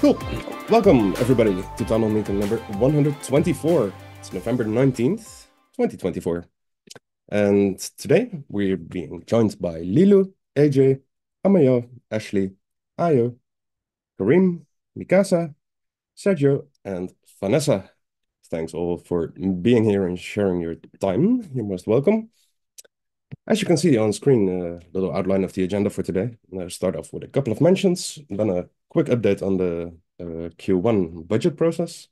Cool. Welcome, everybody, to tunnel meeting number 124. It's November 19th, 2024. And today we're being joined by Lilu, AJ, Amayo, Ashley, Ayo, Karim, Mikasa, Sergio, and Vanessa. Thanks all for being here and sharing your time. You're most welcome. As you can see on screen, a little outline of the agenda for today. I'll start off with a couple of mentions, then a quick update on the Q1 budget process.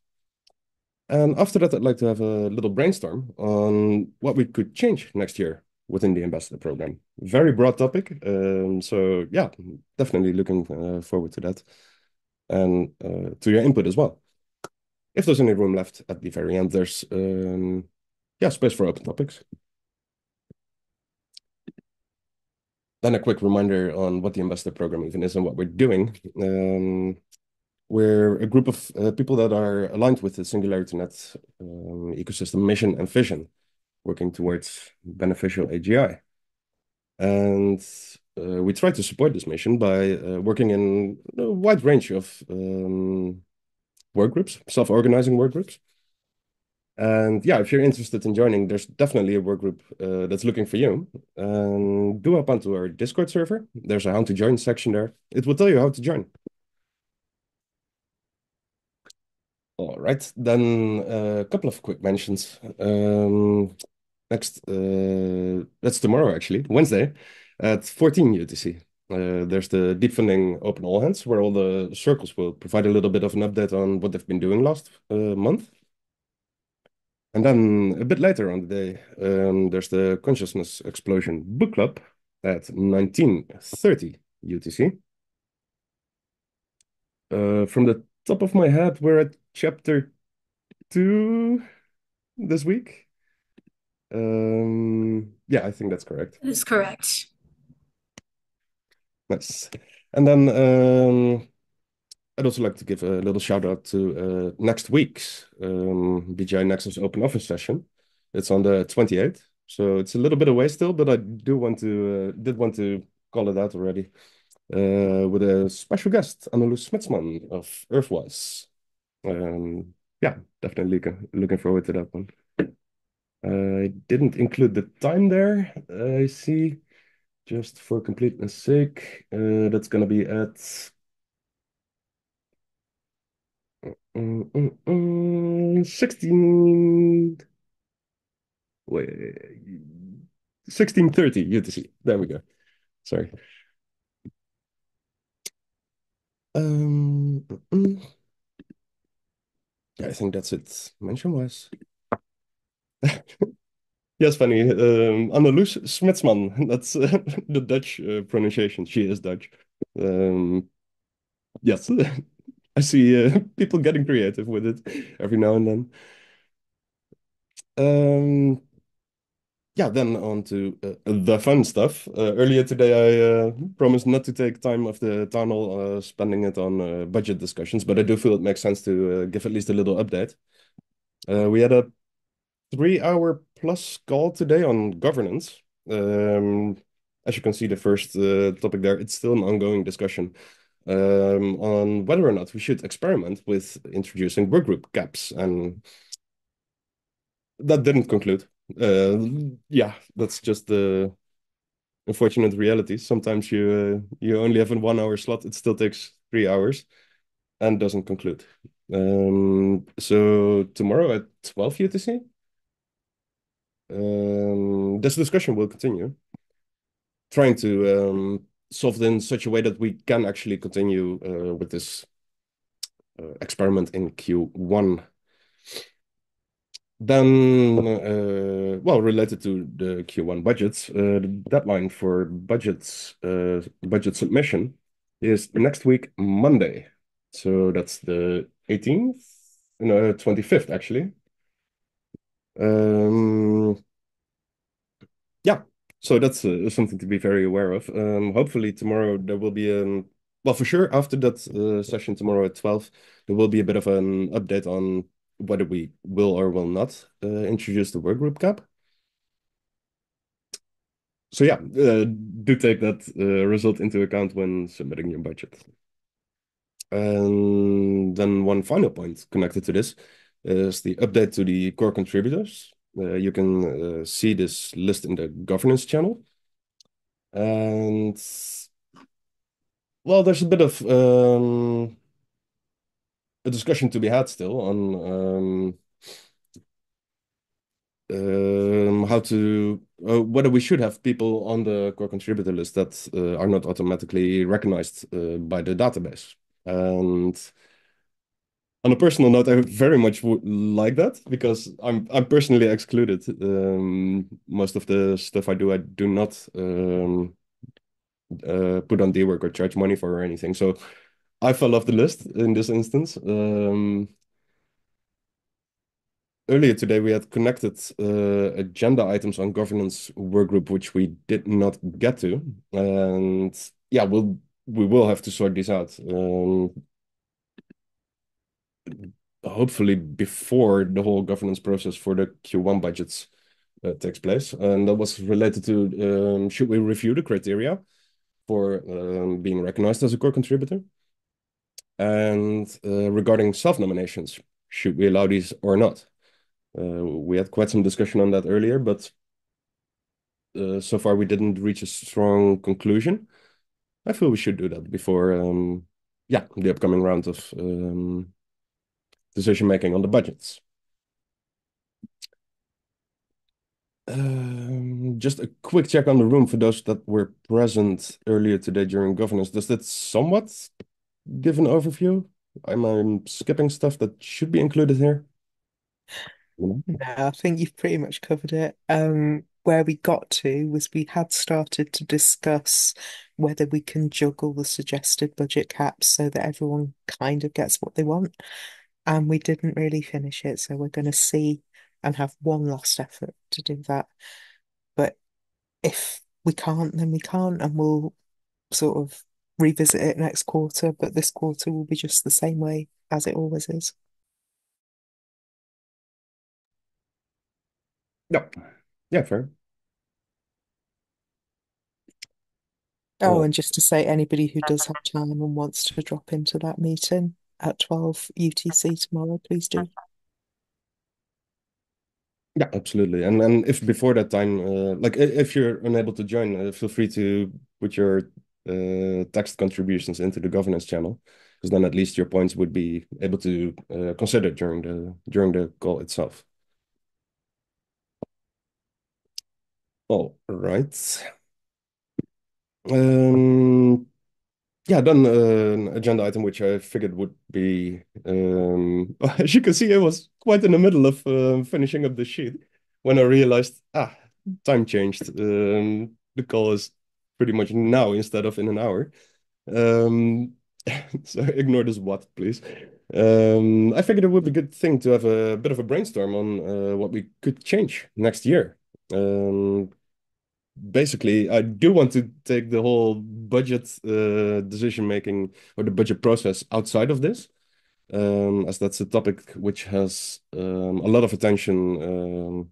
And after that, I'd like to have a little brainstorm on what we could change next year within the ambassador program. Very broad topic. So yeah, definitely looking forward to that and to your input as well. If there's any room left at the very end, there's yeah, space for open topics. Then a quick reminder on what the ambassador program even is and what we're doing. We're a group of people that are aligned with the SingularityNet ecosystem mission and vision, working towards beneficial AGI. And we try to support this mission by working in a wide range of work groups, self-organizing work groups. And yeah, if you're interested in joining, there's definitely a work group that's looking for you. And do hop onto our Discord server. There's a how to join section there. It will tell you how to join. All right, then a couple of quick mentions. Next, that's tomorrow actually, Wednesday, at 14 UTC. There's the deep funding open all hands, where all the circles will provide a little bit of an update on what they've been doing last month. And then a bit later on the day, there's the Consciousness Explosion Book Club at 19:30 UTC. From the top of my head, we're at chapter 2 this week. Yeah, I think that's correct. That is correct. Nice. And then I'd also like to give a little shout out to next week's BGI Nexus Open Office session. It's on the 28th, so it's a little bit away still, but I do want to did want to call it out already with a special guest, Annelies Smitsman of Earthwise. Yeah, definitely looking forward to that one. I didn't include the time there. I see, just for completeness sake, that's going to be at 16. Wait, 16:30 UTC. There we go. Sorry. Um, mm, mm. Yeah, I think that's it mention-wise. Yes, funny. Anneloes Smitsman. That's the Dutch pronunciation. She is Dutch. Yes, I see people getting creative with it every now and then. Yeah, then on to the fun stuff. Earlier today, I promised not to take time of the town hall spending it on budget discussions, but I do feel it makes sense to give at least a little update. We had a 3 hour plus call today on governance. As you can see, the first topic there, it's still an ongoing discussion on whether or not we should experiment with introducing workgroup caps, and that didn't conclude. Yeah, that's just the unfortunate reality. Sometimes you only have a 1 hour slot. It still takes 3 hours and doesn't conclude. So tomorrow at 12 UTC, this discussion will continue, trying to solve it in such a way that we can actually continue with this experiment in Q1. Then, well, related to the Q1 budgets, the deadline for budget submission is next week, Monday. So that's the 18th, no, 25th, actually. Yeah, so that's something to be very aware of. Hopefully tomorrow there will be well, for sure, after that session tomorrow at 12, there will be a bit of an update on whether we will or will not introduce the workgroup cap. So yeah, do take that result into account when submitting your budget. And then one final point connected to this is the update to the core contributors. You can see this list in the governance channel. And well, there's a bit of a discussion to be had still on how to whether we should have people on the core contributor list that are not automatically recognized by the database. And on a personal note, I very much would like that because I'm personally excluded. Most of the stuff I do not put on D-work or charge money for or anything. So I fell off the list in this instance. Earlier today, we had connected agenda items on governance workgroup, which we did not get to. And yeah, we will have to sort these out. Hopefully before the whole governance process for the Q1 budgets takes place. And that was related to should we review the criteria for being recognized as a core contributor? And regarding self-nominations, should we allow these or not? We had quite some discussion on that earlier, but so far we didn't reach a strong conclusion. I feel we should do that before, yeah, the upcoming round of decision making on the budgets. Just a quick check on the room for those that were present earlier today during governance. Does that somewhat give an overview? I'm skipping stuff that should be included here. No, I think you've pretty much covered it. Where we got to was we had started to discuss whether we can juggle the suggested budget caps so that everyone kind of gets what they want. And we didn't really finish it. So we're going to see and have one last effort to do that. But if we can't, then we can't, and we'll sort of revisit it next quarter. But this quarter will be just the same way as it always is. Yeah, yeah, fair. Oh, and just to say, anybody who does have time and wants to drop into that meeting at 12 UTC tomorrow, please do. Yeah, absolutely. And if before that time, like if you're unable to join, feel free to put your text contributions into the governance channel, because then at least your points would be able to consider during the call itself. All right. Um, yeah, then an agenda item which I figured would be, as you can see, I was quite in the middle of finishing up the sheet when I realized, time changed. The call is pretty much now instead of in an hour. Um, so ignore this what, please. I figured it would be a good thing to have a bit of a brainstorm on what we could change next year. Basically, I do want to take the whole budget decision making or the budget process outside of this, as that's a topic which has a lot of attention,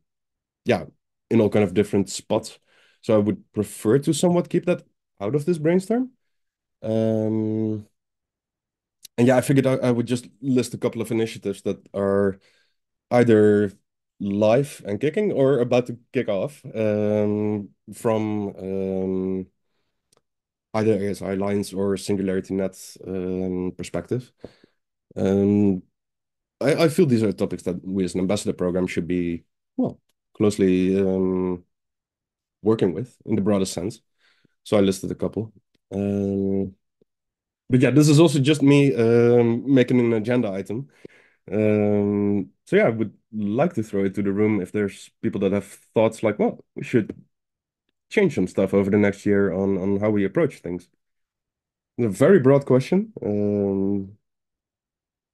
yeah, in all kind of different spots. So I would prefer to somewhat keep that out of this brainstorm. Um, and yeah, I figured I would just list a couple of initiatives that are either live and kicking or about to kick off from either ASI lines or SingularityNet perspective. Um, I feel these are topics that we as an ambassador program should be, well, closely working with in the broadest sense. So I listed a couple. Um, but yeah, this is also just me making an agenda item. So yeah, I would like to throw it to the room if there's people that have thoughts like, well, we should change some stuff over the next year on how we approach things. A very broad question,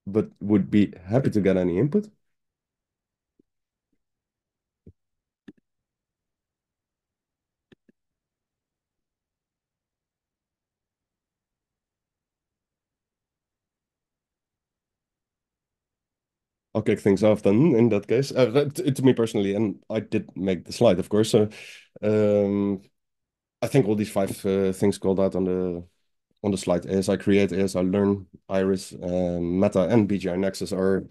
but would be happy to get any input. I'll kick things off then in that case. To me personally, and I did make the slide, of course. So I think all these five things called out on on the slide. ASI Create, ASI Learn, Iris, Meta, and BGI Nexus are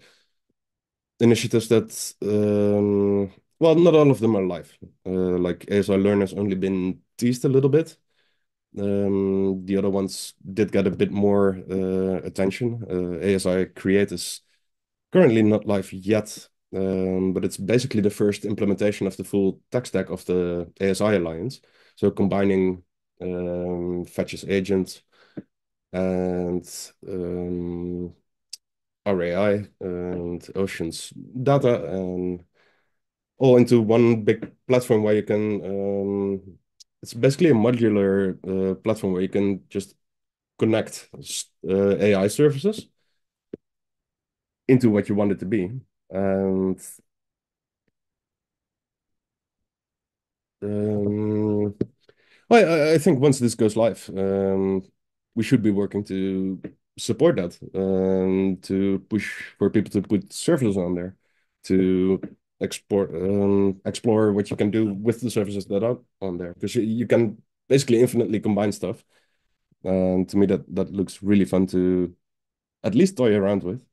initiatives that, well, not all of them are live. Like ASI Learn has only been teased a little bit. The other ones did get a bit more attention. ASI Create is currently not live yet, but it's basically the first implementation of the full tech stack of the ASI Alliance. So combining Fetch's agent and RAI and Ocean's data and all into one big platform where you can it's basically a modular platform where you can just connect AI services into what you want it to be. And um, I think once this goes live, we should be working to support that, to push for people to put services on there, to explore what you can do with the services that are on there, because you can basically infinitely combine stuff. And to me, that looks really fun to at least toy around with.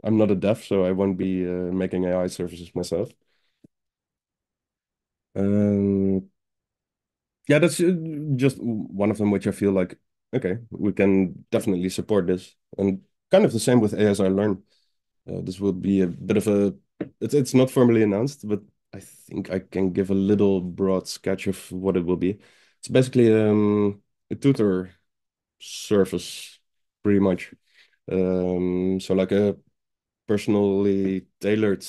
I'm not a dev, so I won't be making AI services myself. Um, yeah, that's just one of them, which I feel like, okay, we can definitely support this. And kind of the same with ASI Learn. This will be a bit of a, it's not formally announced, but I think I can give a little broad sketch of what it will be. It's basically a tutor service, pretty much. So like a personally tailored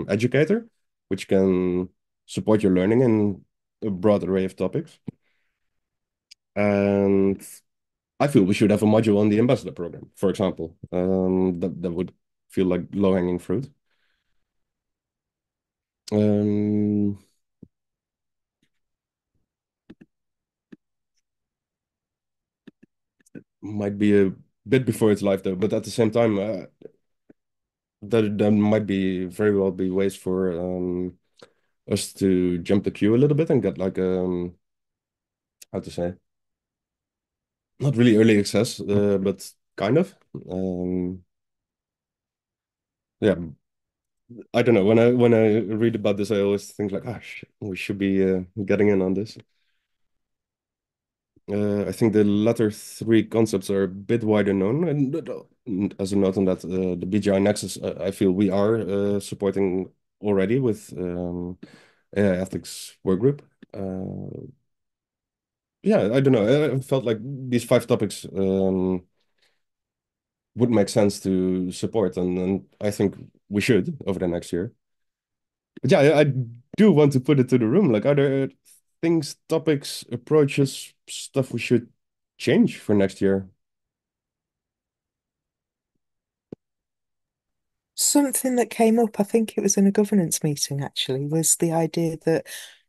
educator, which can support your learning in a broad array of topics. And I feel we should have a module on the ambassador program, for example. That would feel like low-hanging fruit. Um, might be a bit before its life though, but at the same time, there might be very well be ways for us to jump the queue a little bit and get like how to say, not really early access, but kind of. Um, yeah, I don't know. When I read about this, I always think like, ah, shit, we should be getting in on this. I think the latter three concepts are a bit wider known, and as a note on that, the BGI Nexus, I feel we are supporting already with AI ethics work group. Yeah, I don't know. I felt like these five topics would make sense to support, and I think we should over the next year. But yeah, I do want to put it to the room. Like, are there things, topics, approaches, stuff we should change for next year? Something that came up, I think it was in a governance meeting actually, was the idea that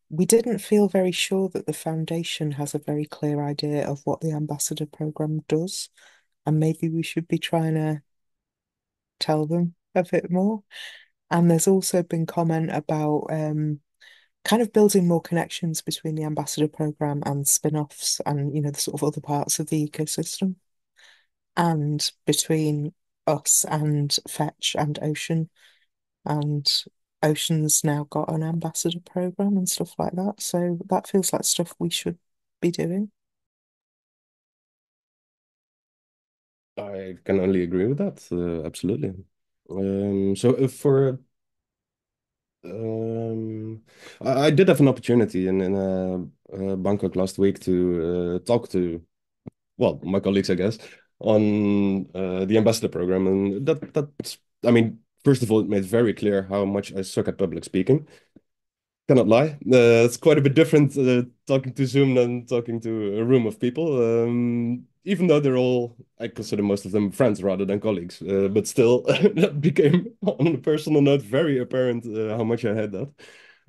we didn't feel very sure that the foundation has a very clear idea of what the ambassador program does, and maybe we should be trying to tell them a bit more. And there's also been comment about kind of building more connections between the ambassador program and spin-offs and the sort of other parts of the ecosystem, and between us and Fetch and Ocean. And Ocean's now got an ambassador program and stuff like that. So that feels like stuff we should be doing. I can only agree with that. Absolutely. So if for I did have an opportunity in Bangkok last week to talk to, well, my colleagues, I guess, on the ambassador program, and that's, I mean, first of all, it made very clear how much I suck at public speaking. Cannot lie. It's quite a bit different talking to Zoom than talking to a room of people. Even though they're all, I consider most of them friends rather than colleagues. But still, that became, on a personal note, very apparent how much I had that.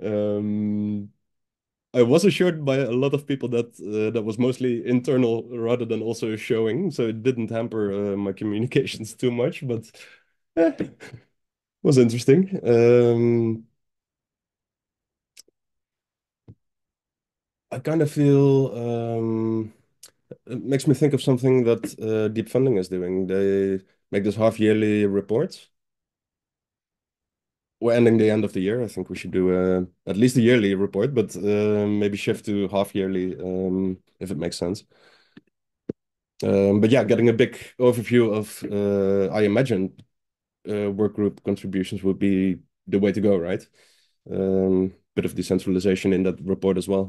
Um, I was assured by a lot of people that that was mostly internal rather than also showing, so it didn't hamper my communications too much, but was interesting. I kind of feel it makes me think of something that Deep Funding is doing. They make this half-yearly reports. We're ending the end of the year. I think we should do at least a yearly report, but maybe shift to half-yearly if it makes sense. But yeah, getting a big overview of, I imagine, work group contributions would be the way to go, right? Bit of decentralization in that report as well.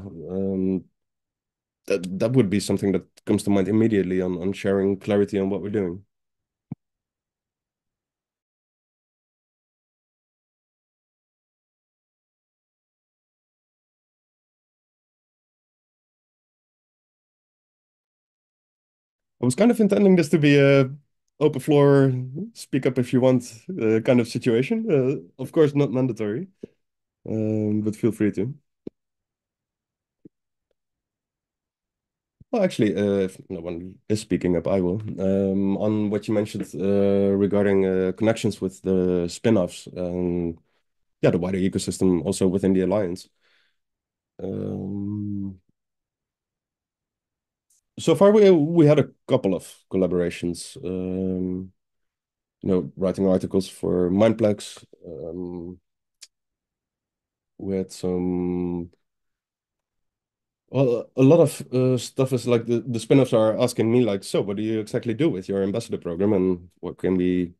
That would be something that comes to mind immediately on sharing clarity on what we're doing. I was kind of intending this to be a open floor, speak up if you want kind of situation. Of course, not mandatory, but feel free to. Well, actually, if no one is speaking up, I will. On what you mentioned regarding connections with the spin-offs and yeah, the wider ecosystem also within the alliance. Um, so far, we had a couple of collaborations. Writing articles for Mindplex. We had some. Well, a lot of stuff is like the spin-offs are asking me like, so what do you exactly do with your ambassador program, and what can we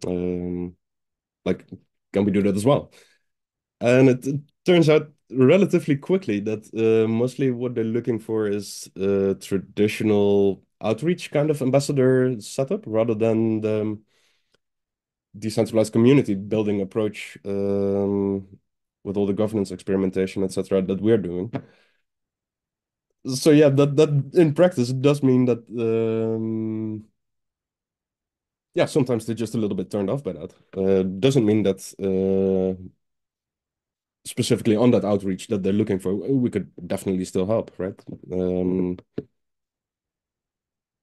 um, like, can we do that as well? And it turns out relatively quickly that mostly what they're looking for is traditional outreach kind of ambassador setup rather than the decentralized community building approach with all the governance experimentation, etc., that we're doing. So yeah, that in practice it does mean that yeah, sometimes they're just a little bit turned off by that. Doesn't mean that specifically on that outreach that they're looking for, we could definitely still help, right?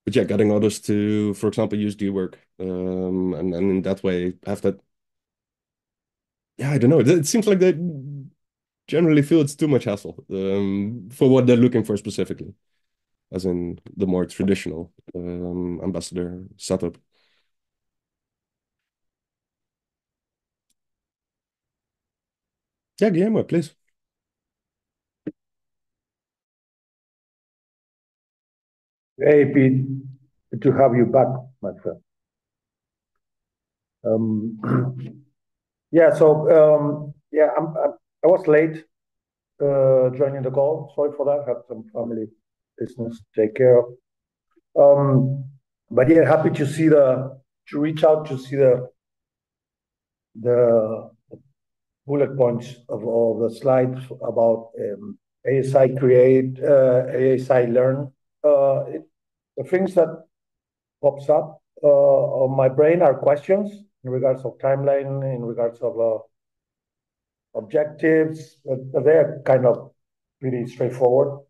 But yeah, getting others to, for example, use dwork, and in that way have that. Yeah, I don't know. It seems like they generally feel it's too much hassle for what they're looking for specifically, as in the more traditional ambassador setup. Yeah, Guillermo, please. Hey, Pete, good to have you back, my friend. Yeah, so yeah, I was late joining the call. Sorry for that. Had some family business to take care of. But yeah, happy to see to reach out to see the bullet points of all the slides about ASI create, ASI learn. The things that pops up on my brain are questions in regards of timeline, in regards of objectives. They're kind of pretty straightforward.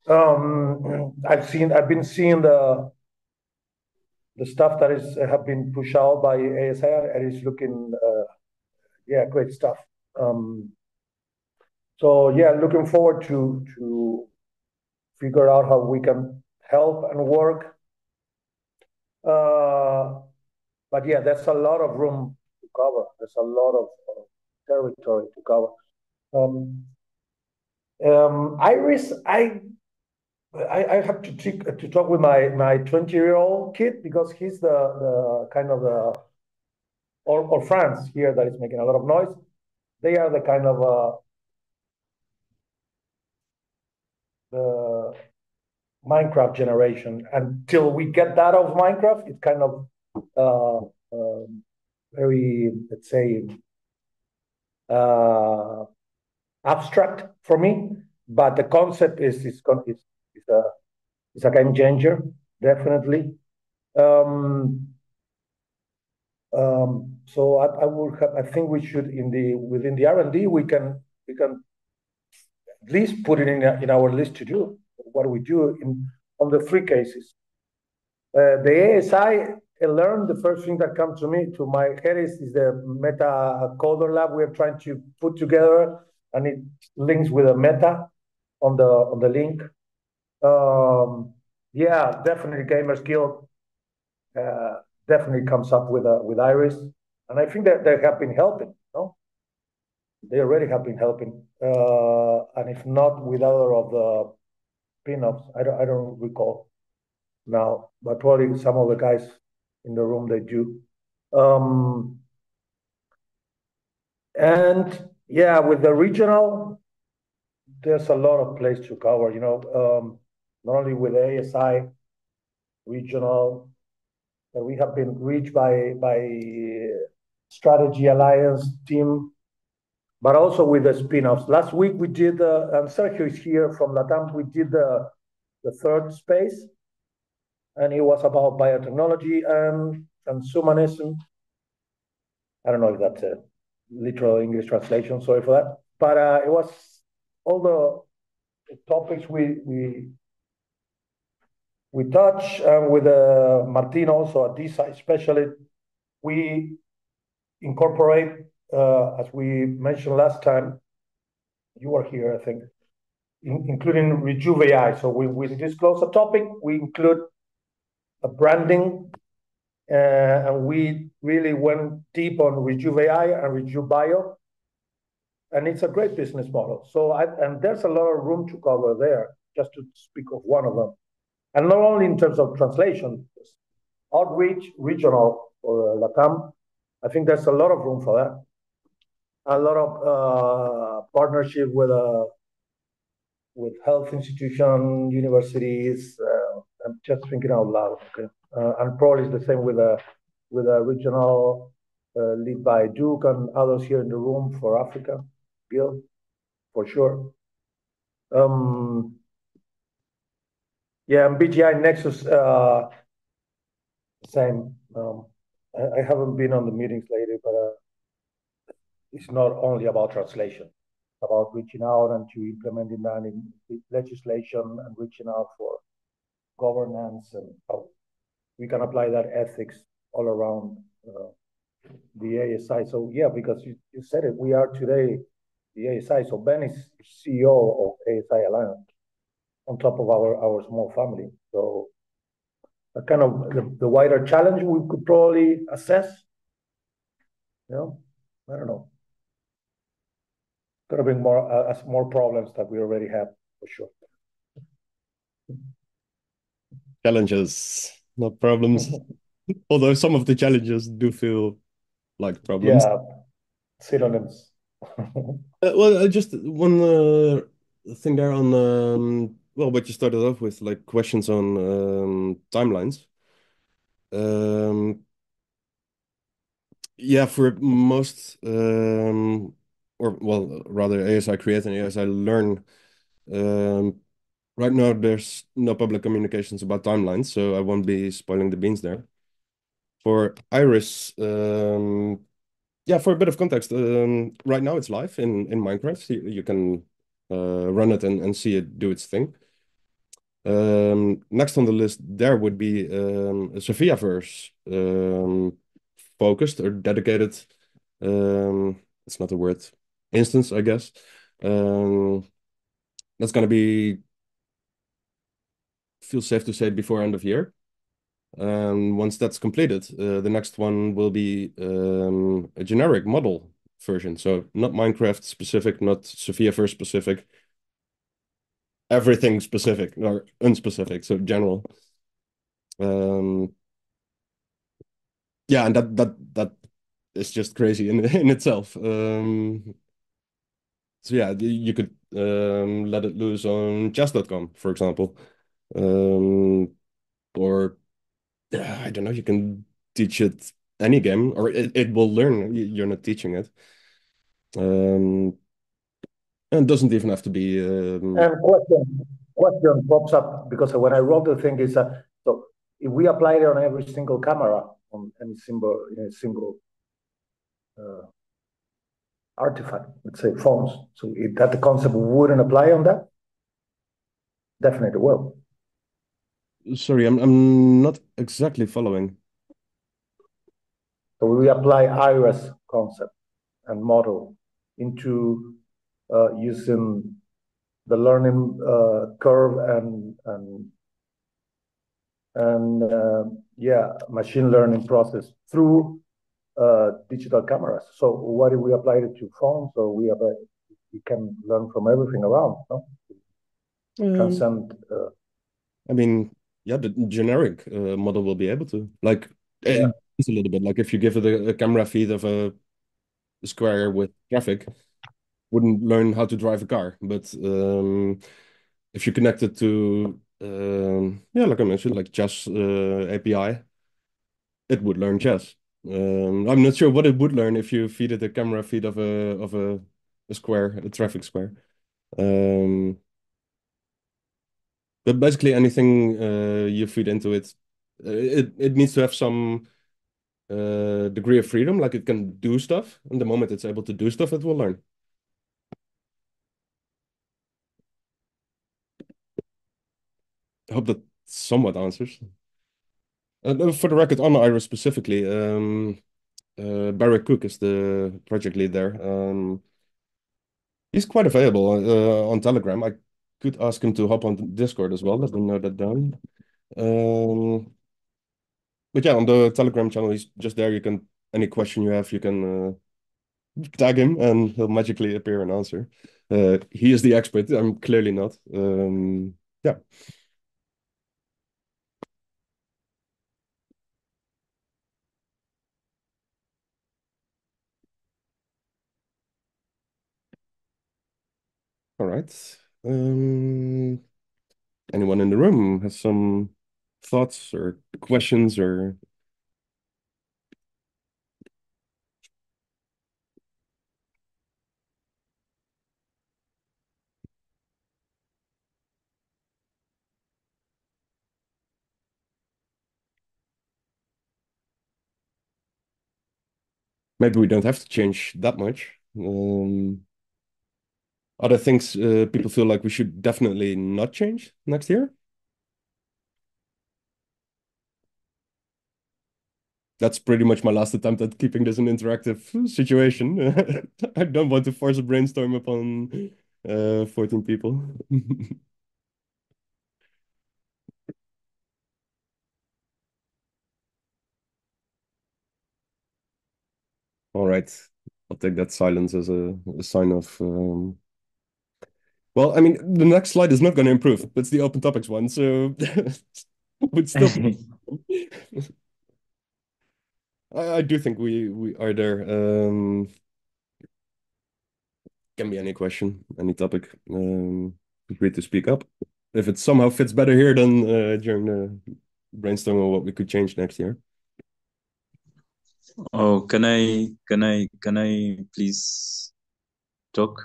I've been seeing the stuff that is have been pushed out by ASI, and it's looking yeah, great stuff. So yeah, looking forward to figure out how we can help and work. But yeah, there's a lot of room to cover. There's a lot of territory to cover. Iris, I have to talk with my 20-year-old kid because he's the kind of the or France here that is making a lot of noise. They are the kind of the Minecraft generation. Until we get that of Minecraft, it's kind of very, let's say, abstract for me. But the concept is a game changer, definitely. So I would have. I think we should within the R&D we can at least put it in our list to do what we do on the three cases. The ASI learn, the first thing that comes to my head is the Meta Coder Lab we're trying to put together, and it links with a Meta on the link. Yeah, definitely Gamers Guild definitely comes up with Iris, and I think that they have been helping. No, they already have been helping, and if not with other of the spin-offs, I don't recall now, but probably some of the guys in the room they do. And yeah, with the regional, there's a lot of place to cover. Not only with ASI regional, that we have been reached by Strategy Alliance team, but also with the spin-offs. Last week we did, and Sergio is here from Latam. We did the third space, and it was about biotechnology and transhumanism. I don't know if that's a literal English translation. Sorry for that, but it was all the topics we touch, and with Martin also at this side, especially we incorporate, as we mentioned last time, you were here, I think, including Rejuve AI. So we disclose a topic, we include a branding, and we really went deep on Rejuve AI and Rejuve Bio, and it's a great business model. And there's a lot of room to cover there, just to speak of one of them. And not only in terms of translation, outreach, regional or Latam, I think there's a lot of room for that. A lot of partnership with health institution, universities. I'm just thinking out loud. Okay, and probably it's the same with a regional lead by Duke and others here in the room for Africa, Bill, for sure. Yeah, and BGI Nexus, same. I haven't been on the meetings lately, but it's not only about translation, about reaching out and to implementing that in legislation and reaching out for governance and how we can apply that ethics all around the ASI. So yeah, because you said it, we are today the ASI. So Ben is CEO of ASI Alliance on top of our small family. So a kind of the wider challenge we could probably assess. I don't know. Gonna bring more problems that we already have for sure. Challenges, not problems. Although some of the challenges do feel like problems. Yeah, synonyms. Well, just one thing there on well, what you started off with, like questions on timelines. Yeah, for most or well, rather ASI create and ASI learn. Right now, there's no public communications about timelines, so I won't be spoiling the beans there. For Iris, yeah, for a bit of context, right now it's live in Minecraft. You can run it and see it do its thing. Next on the list there would be a Sophiaverse focused or dedicated, it's not a word, instance, I guess. That's going to be, feels safe to say, before end of year. Once that's completed, the next one will be a generic model version. So not Minecraft specific, not Sophiaverse specific, everything specific or unspecific, so general. Yeah, and that is just crazy in itself. So yeah, you could let it loose on chess.com, for example. Or I don't know, you can teach it any game, or it will learn. You're not teaching it. And it doesn't even have to be. And question pops up because when I wrote the thing is so if we apply it on every single camera on any single artifact, let's say phones, so that the concept wouldn't apply on that? Definitely will. Sorry, I'm not exactly following. So we apply IRIS concept and model into using the learning curve and and yeah, machine learning process through digital cameras. So what if we apply it to phones? So we can learn from everything around. No? Um, Transcend. I mean, yeah, the generic model will be able to. Like, Yeah. it's a little bit like if you give it a camera feed of a square with traffic, wouldn't learn how to drive a car. But if you connect it to, yeah, like I mentioned, like chess API, it would learn chess. I'm not sure what it would learn if you feed it a camera feed of a square, a traffic square. Um, but basically anything you feed into it, it needs to have some degree of freedom, like it can do stuff. And the moment it's able to do stuff, it will learn. I hope that somewhat answers. For the record, on Iris specifically, Barry Cook is the project lead there. He's quite available on Telegram. I could ask him to hop on Discord as well. Let me know that down. Um, but yeah, on the Telegram channel, he's just there. You can any question you have, you can tag him, and he'll magically appear and answer. He is the expert. I'm clearly not. Yeah. All right. Anyone in the room has some thoughts or questions or maybe we don't have to change that much. Other things people feel like we should definitely not change next year? That's pretty much my last attempt at keeping this an interactive situation. I don't want to force a brainstorm upon 14 people. All right. I'll take that silence as a sign of well, I mean, the next slide is not going to improve. That's the open topics one, so would still I do think we are there. Can be any question, any topic. Feel free to speak up. If it somehow fits better here than during the brainstorming what we could change next year. Oh, can I please talk?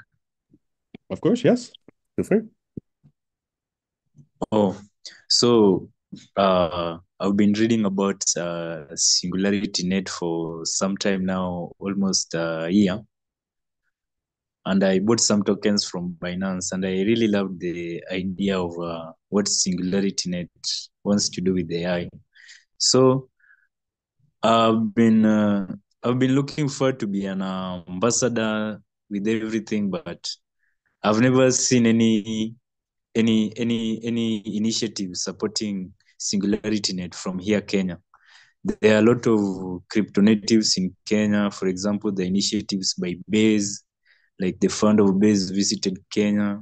Of course, yes. Feel free. Oh, so I've been reading about SingularityNet for some time now, almost a year, and I bought some tokens from Binance, and I really love the idea of what SingularityNet wants to do with AI. So I've been looking forward to be an ambassador with everything, but I've never seen any initiative supporting SingularityNet from here, Kenya. There are a lot of crypto natives in Kenya. For example, the initiatives by Base, like the founder of Base visited Kenya.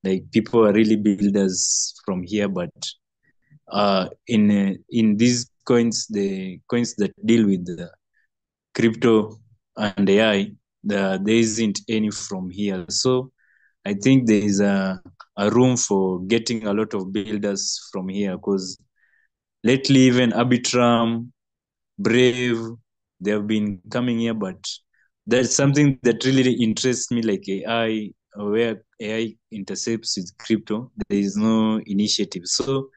Like people are really builders from here, but in these coins, the coins that deal with the crypto and AI, there isn't any from here. So I think there is a room for getting a lot of builders from here, because lately even Arbitrum, Brave, they have been coming here, but that's something that really interests me, like AI, where AI intercepts with crypto. There is no initiative. So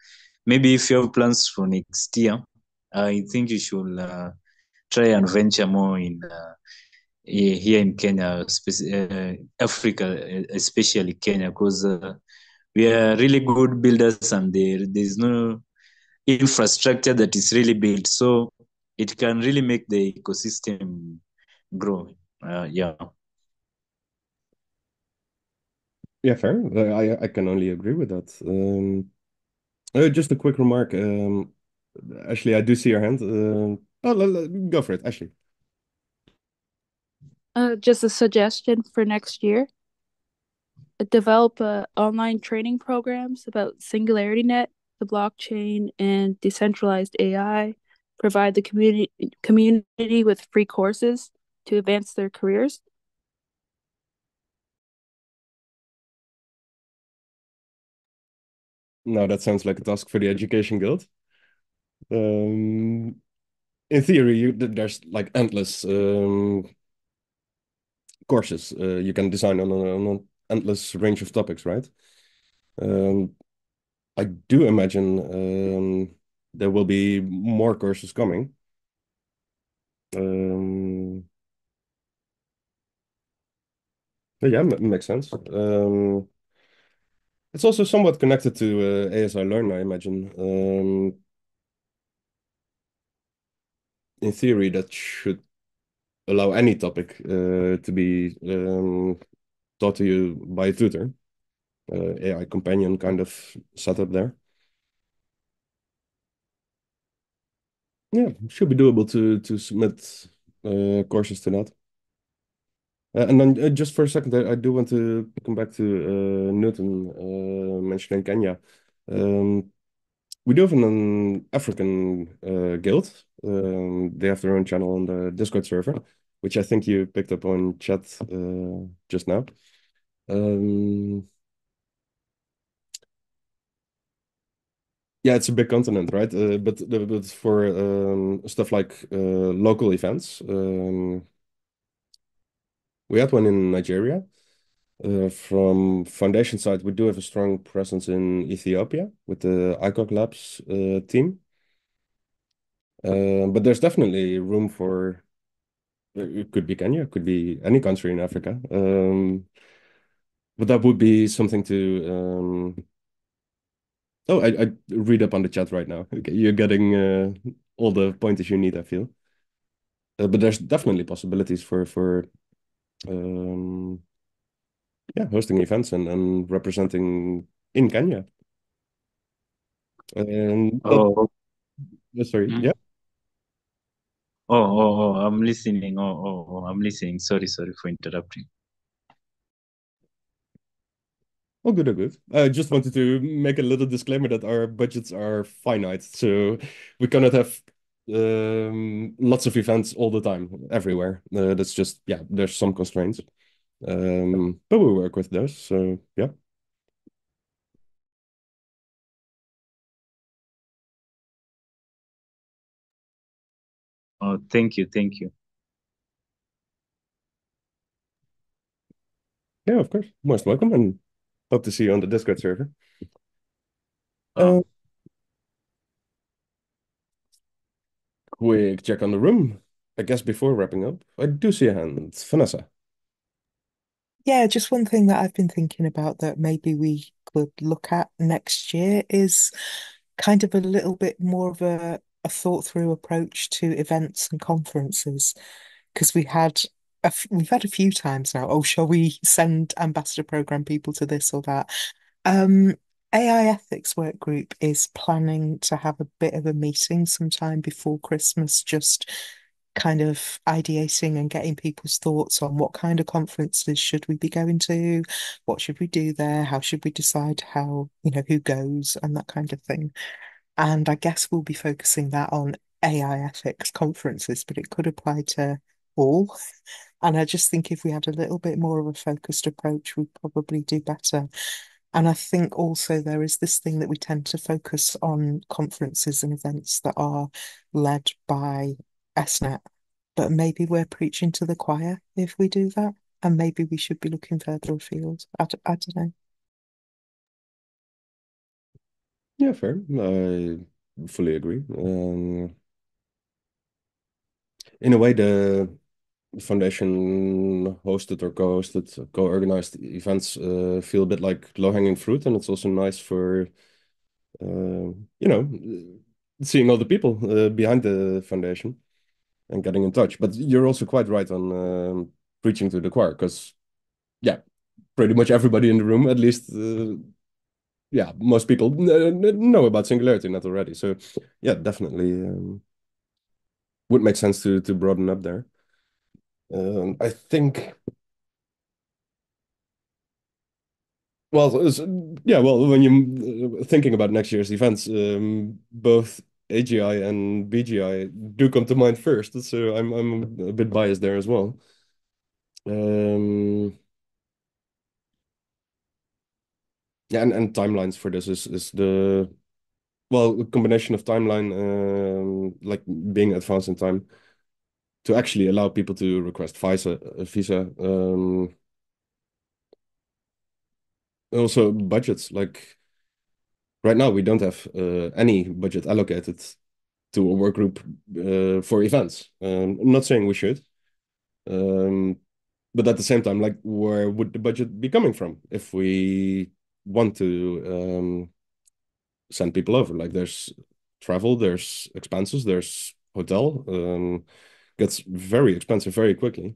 maybe if you have plans for next year, I think you should try and venture more in here in Kenya, Africa, especially Kenya, because we are really good builders, and there's no infrastructure that is really built, so it can really make the ecosystem grow. Yeah. Yeah, fair. I can only agree with that. Just a quick remark. Ashley, I do see your hand. Go for it, Ashley. Just a suggestion for next year. Develop online training programs about SingularityNet, the blockchain, and decentralized AI. Provide the community with free courses to advance their careers. Now that sounds like a task for the Education Guild. In theory, there's like endless courses you can design on an endless range of topics, right? Um, I do imagine there will be more courses coming. But yeah, makes sense. It's also somewhat connected to ASI Learn, I imagine. In theory, that should allow any topic to be taught to you by a tutor. AI companion kind of setup there. Yeah, should be doable to submit courses to that. And then just for a second, I do want to come back to Newton mentioning Kenya. Um, we do have an African guild. They have their own channel on the Discord server, which I think you picked up on chat just now. Yeah, it's a big continent, right? But for stuff like local events, we had one in Nigeria. From foundation side, we do have a strong presence in Ethiopia with the ICOG Labs team. But there's definitely room for it could be Kenya, it could be any country in Africa. But that would be something to oh, I read up on the chat right now. Okay, you're getting all the pointers you need, I feel. But there's definitely possibilities for um, yeah, hosting events and representing in Kenya. And Oh, sorry, mm. yeah. I'm listening. I'm listening. Sorry for interrupting. Oh, good, oh, good. I just wanted to make a little disclaimer that our budgets are finite, so we cannot have lots of events all the time, everywhere. That's just, yeah, there's some constraints. But we work with those, so yeah. Oh, thank you. Yeah, of course. Most welcome, and hope to see you on the Discord server. Oh. Quick check on the room. I guess before wrapping up, I do see a hand. Vanessa. Yeah, just one thing that I've been thinking about that maybe we could look at next year is kind of a little bit more of a thought through approach to events and conferences. Because we've had a few times now. Oh, shall we send ambassador program people to this or that? Um, AI ethics work group is planning to have a bit of a meeting sometime before Christmas, just kind of ideating and getting people's thoughts on what kind of conferences should we be going to, what should we do there, how should we decide how, who goes and that kind of thing. And I guess we'll be focusing that on AI ethics conferences, but it could apply to all. And I just think if we had a little bit more of a focused approach, we'd probably do better. And I think also there is this thing that we tend to focus on conferences and events that are led by SNet, but maybe we're preaching to the choir if we do that. And maybe we should be looking further afield. I don't know. Yeah, fair. I fully agree. In a way, the foundation hosted or co-hosted, co-organized events feel a bit like low-hanging fruit, and it's also nice for seeing all the people behind the foundation and getting in touch. But you're also quite right on preaching to the choir, because yeah, pretty much everybody in the room, at least yeah, most people know about SingularityNet already. So yeah, definitely would make sense to broaden up there. I think. Well, yeah, well, when you're thinking about next year's events, both AGI and BGI do come to mind first, so I'm a bit biased there as well. Yeah, and timelines for this is the well, a combination of timeline, like being advanced in time to actually allow people to request visa, also budgets. Like right now, we don't have any budget allocated to a work group for events. I'm not saying we should, um, but at the same time, like, where would the budget be coming from if we want to send people over? Like, there's travel, there's expenses, there's hotel. Gets very expensive very quickly.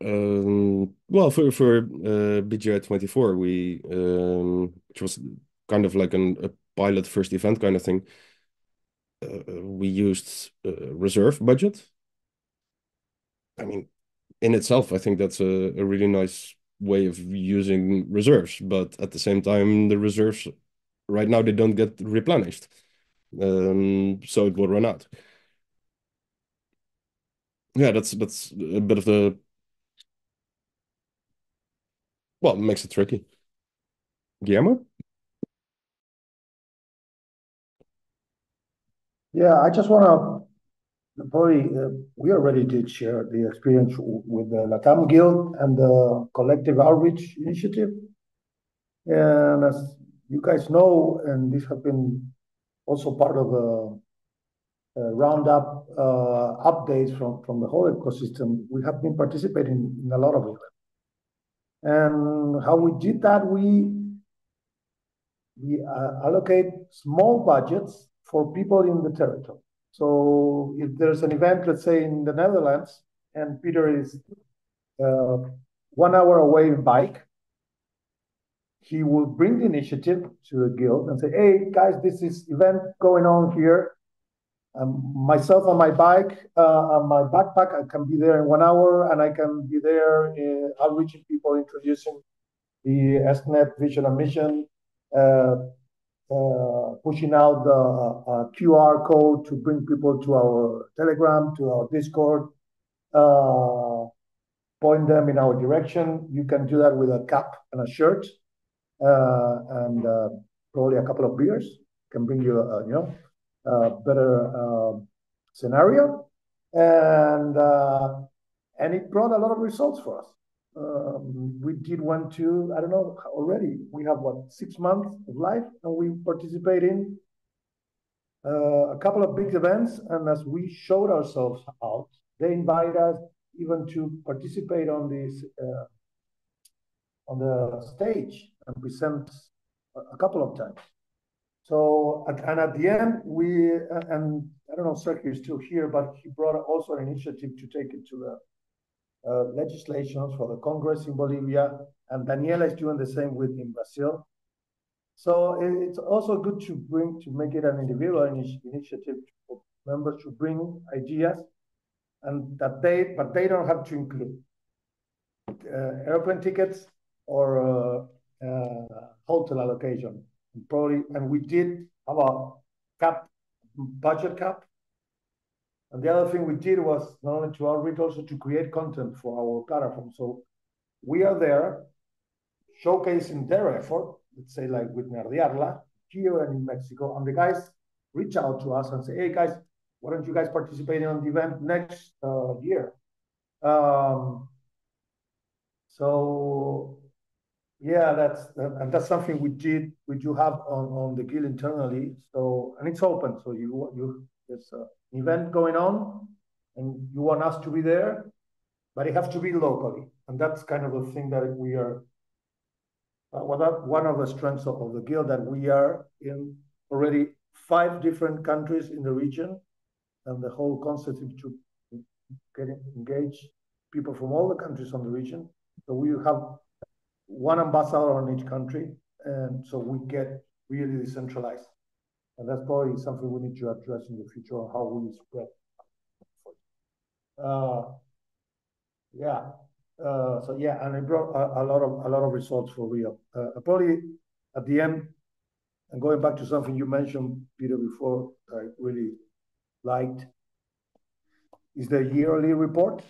Well, for BGI 24, which was kind of like a pilot first event kind of thing. We used reserve budget. I mean, in itself, I think that's a really nice way of using reserves, but at the same time, the reserves right now they don't get replenished, so it will run out. Yeah, that's a bit of the well, it makes it tricky. Guillermo? Yeah, I just want to probably we already did share the experience with the Latam Guild and the Collective Outreach Initiative. And as you guys know, and this has been also part of the roundup updates from the whole ecosystem, we have been participating in a lot of it. And how we did that, we allocate small budgets for people in the territory. So if there's an event, let's say in the Netherlands, and Peter is 1 hour away in bike, he will bring the initiative to the guild and say, hey, guys, this is event going on here. Myself on my bike, on my backpack, I can be there in 1 hour, and I can be there outreaching people, introducing the SNET vision and mission, pushing out the QR code to bring people to our Telegram, to our Discord, point them in our direction. You can do that with a cap and a shirt, and probably a couple of beers can bring you a better scenario, and it brought a lot of results for us. We did one too. I don't know already. We have what 6 months of life, and we participate in a couple of big events. And as we showed ourselves out, they invite us even to participate on this on the stage and present a couple of times. So, and at the end, we, and I don't know if Sergio is still here, but he brought also an initiative to take it to the legislations for the Congress in Bolivia, and Daniela is doing the same in Brazil. So it's also good to make it an individual initiative for members to bring ideas, and but they don't have to include airplane tickets or hotel allocation. Probably, and we did have a budget cap. And the other thing we did was not only to outreach, also to create content for our platform. So we are there showcasing their effort, let's say like with Nerdiarla here and in Mexico. And the guys reach out to us and say, hey guys, why don't you guys participate in the event next year? So yeah, that's something we do have on the guild internally. So, and it's open. So there's an event going on, and you want us to be there, but it has to be locally, and that's kind of the thing that we are. One of the strengths of the guild, that we are in already 5 different countries in the region, and the whole concept is to engage people from all the countries on the region. So we have one ambassador on each country, and so we get really decentralized. And that's probably something we need to address in the future on how we spread. Yeah. So yeah, and it brought a lot of results for real. Probably at the end, and going back to something you mentioned, Peter, before, I really liked, is the yearly report,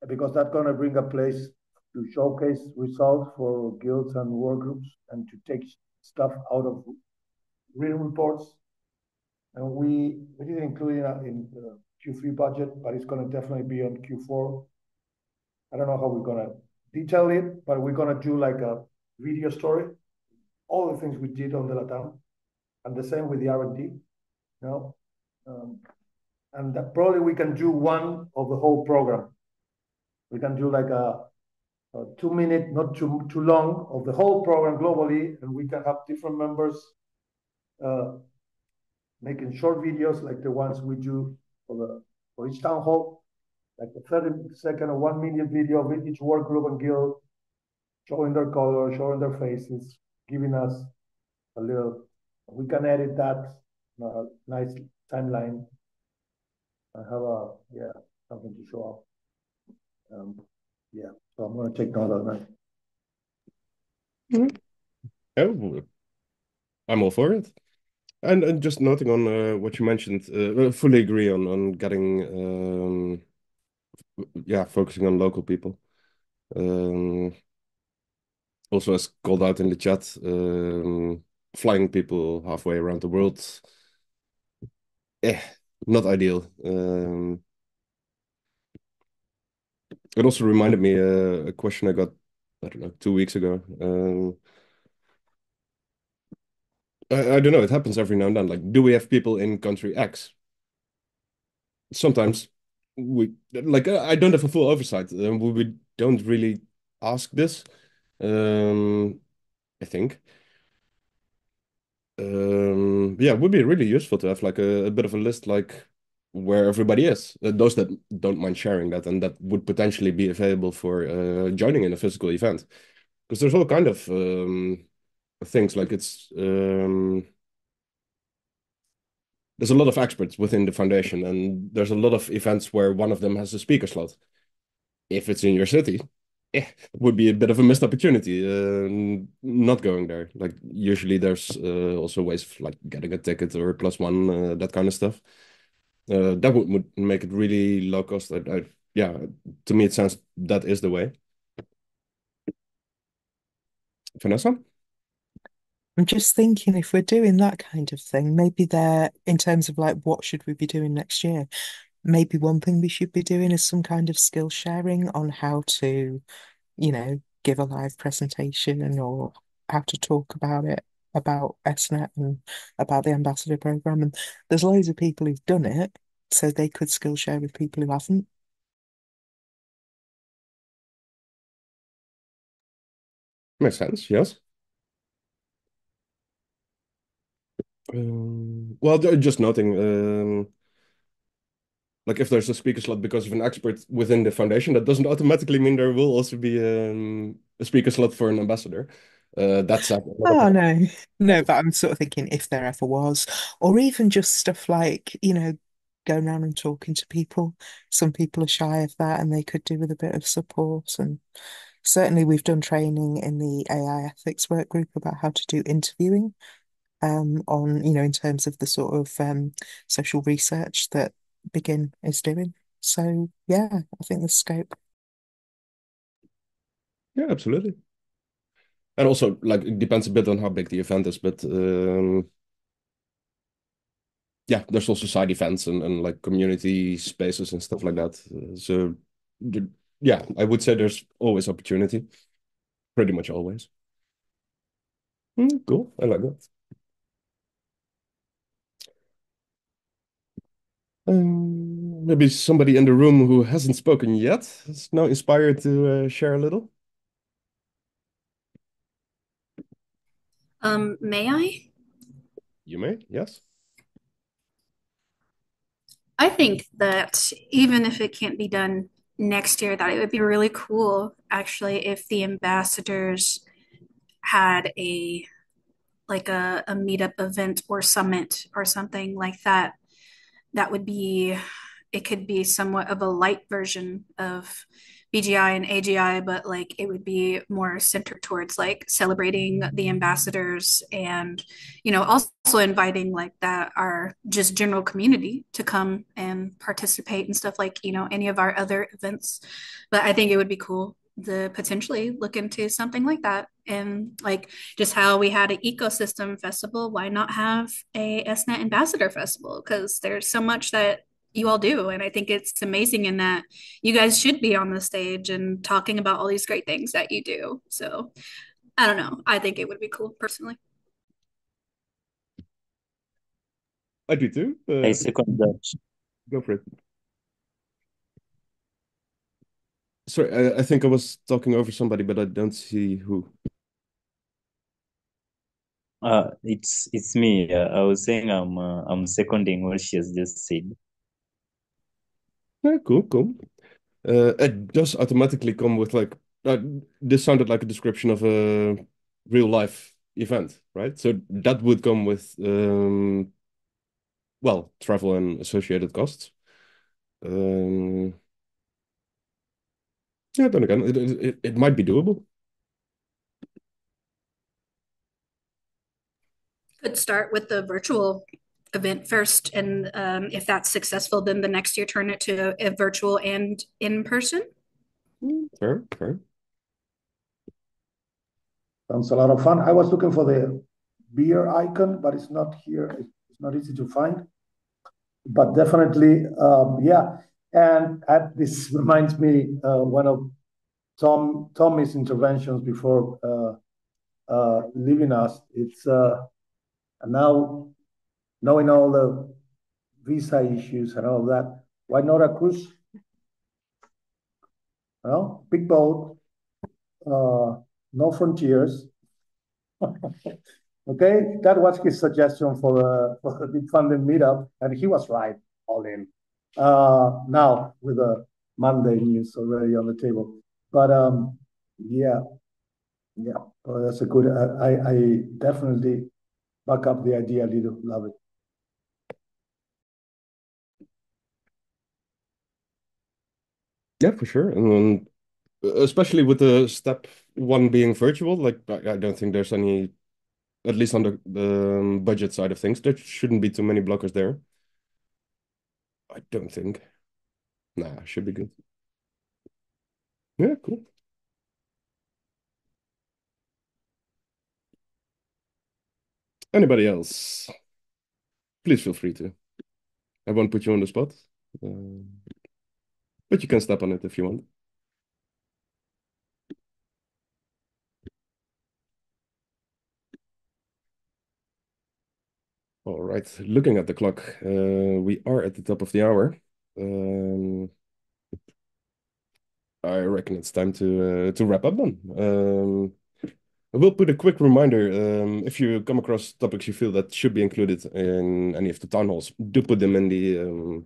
because that's going to bring a place to showcase results for guilds and work groups and to take stuff out of real reports. And we didn't include it in the Q3 budget, but it's going to definitely be on Q4. I don't know how we're going to detail it, but we're going to do like a video story, all the things we did on the LATAM, and the same with the R&D, you know. And that probably we can do one of the whole program. We can do like a 2 minute, not too long, of the whole program globally, and we can have different members making short videos like the ones we do for each town hall, like a 30-second or 1 minute video of each work group and guild, showing their color, showing their faces, giving us a little. We can edit that nice timeline and have something to show off. Yeah, so I'm going to take note of that. Oh, I'm all for it. And just noting on what you mentioned, I fully agree on getting focusing on local people. Also, as called out in the chat, flying people halfway around the world, not ideal. It also reminded me a question I got, I don't know, 2 weeks ago. I don't know, it happens every now and then. Like, do we have people in country X? Sometimes I don't have a full oversight. We don't really ask this. I think. Yeah, it would be really useful to have like a bit of a list, like where everybody is. Those that don't mind sharing that, and that would potentially be available for joining in a physical event. Because there's all kind of things like there's a lot of experts within the foundation, and there's a lot of events where one of them has a speaker slot. If it's in your city, it would be a bit of a missed opportunity not going there. Like usually there's also ways of like getting a ticket or +1, that kind of stuff. That would make it really low cost. Yeah, to me it sounds that is the way. Vanessa? I'm just thinking if we're doing that kind of thing, maybe there, in terms of like what should we be doing next year, maybe one thing we should be doing is some kind of skill sharing on how to, give a live presentation or how to talk about it, about SNet and about the ambassador program. And there's loads of people who've done it, so they could skill share with people who haven't. Makes sense, yes. Well, just noting, like if there's a speaker slot because of an expert within the foundation, that doesn't automatically mean there will also be a speaker slot for an ambassador. That's a lot Oh of no, no, but I'm sort of thinking if there ever was, or even just stuff like, going around and talking to people. Some people are shy of that and they could do with a bit of support. And certainly we've done training in the AI ethics work group about how to do interviewing, on, in terms of the sort of social research that Begin is doing. So yeah, I think there's scope. Yeah, absolutely. And also, like, it depends a bit on how big the event is, but yeah, there's also side events and like community spaces and stuff like that. So, yeah, I would say there's always opportunity, pretty much always. Cool, I like that. Maybe somebody in the room who hasn't spoken yet is now inspired to share a little. May I? You may, yes. I think that even if it can't be done next year that it would be really cool actually if the ambassadors had a meetup event or summit or something like that. That would be, it could be somewhat of a light version of BGI and AGI, but like it would be more centered towards like celebrating the ambassadors and, also inviting like that our just general community to come and participate and stuff like, any of our other events. But I think it would be cool to potentially look into something like that. And like just how we had an ecosystem festival, why not have a SNET ambassador festival? Because there's so much that you all do. And I think it's amazing in that you guys should be on the stage and talking about all these great things that you do. So I don't know. I think it would be cool personally. I do too. I second that. Go for it. Sorry, I think I was talking over somebody, but I don't see who. It's me. I was saying I'm seconding what she has just said. Yeah, cool. It does automatically come with like this sounded like a description of a real life event, right? So that would come with well, travel and associated costs. Um, yeah, then again, it might be doable. Could start with the virtual event first, and if that's successful, then the next year turn it to a virtual and in person. Fair. Sounds a lot of fun. I was looking for the beer icon, but it's not here. It's not easy to find. But definitely, yeah. And this reminds me one of Tommy's interventions before leaving us. It's now knowing all the visa issues and all that. Why not a cruise? Well, big boat, no frontiers. Okay, that was his suggestion for a big funding meetup, and he was right, all in. Now with the Monday news already on the table, but yeah, that's a good. I definitely back up the idea, Lido. Love it. Yeah, for sure. And especially with the step one being virtual, like I don't think there's any, at least on the budget side of things, there shouldn't be too many blockers there. I don't think. Nah, should be good. Yeah, cool. Anybody else? Please feel free to. I won't put you on the spot, but you can step on it if you want. All right, looking at the clock, we are at the top of the hour. I reckon it's time to wrap up then. I will put a quick reminder. If you come across topics you feel that should be included in any of the town halls, do put them in the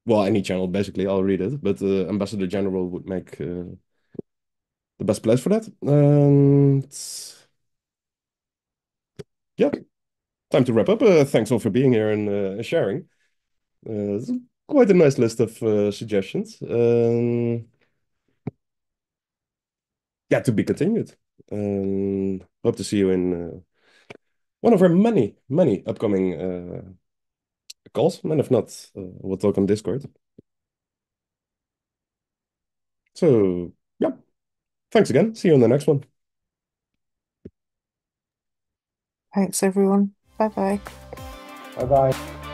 well, any channel basically. I'll read it, but Ambassador General would make the best place for that. And yeah, time to wrap up. Thanks all for being here and sharing. It's quite a nice list of suggestions. Yeah, to be continued. Hope to see you in one of our many upcoming calls. And if not, we'll talk on Discord. So, yeah, thanks again. See you on the next one. Thanks, everyone. Bye bye. Bye bye.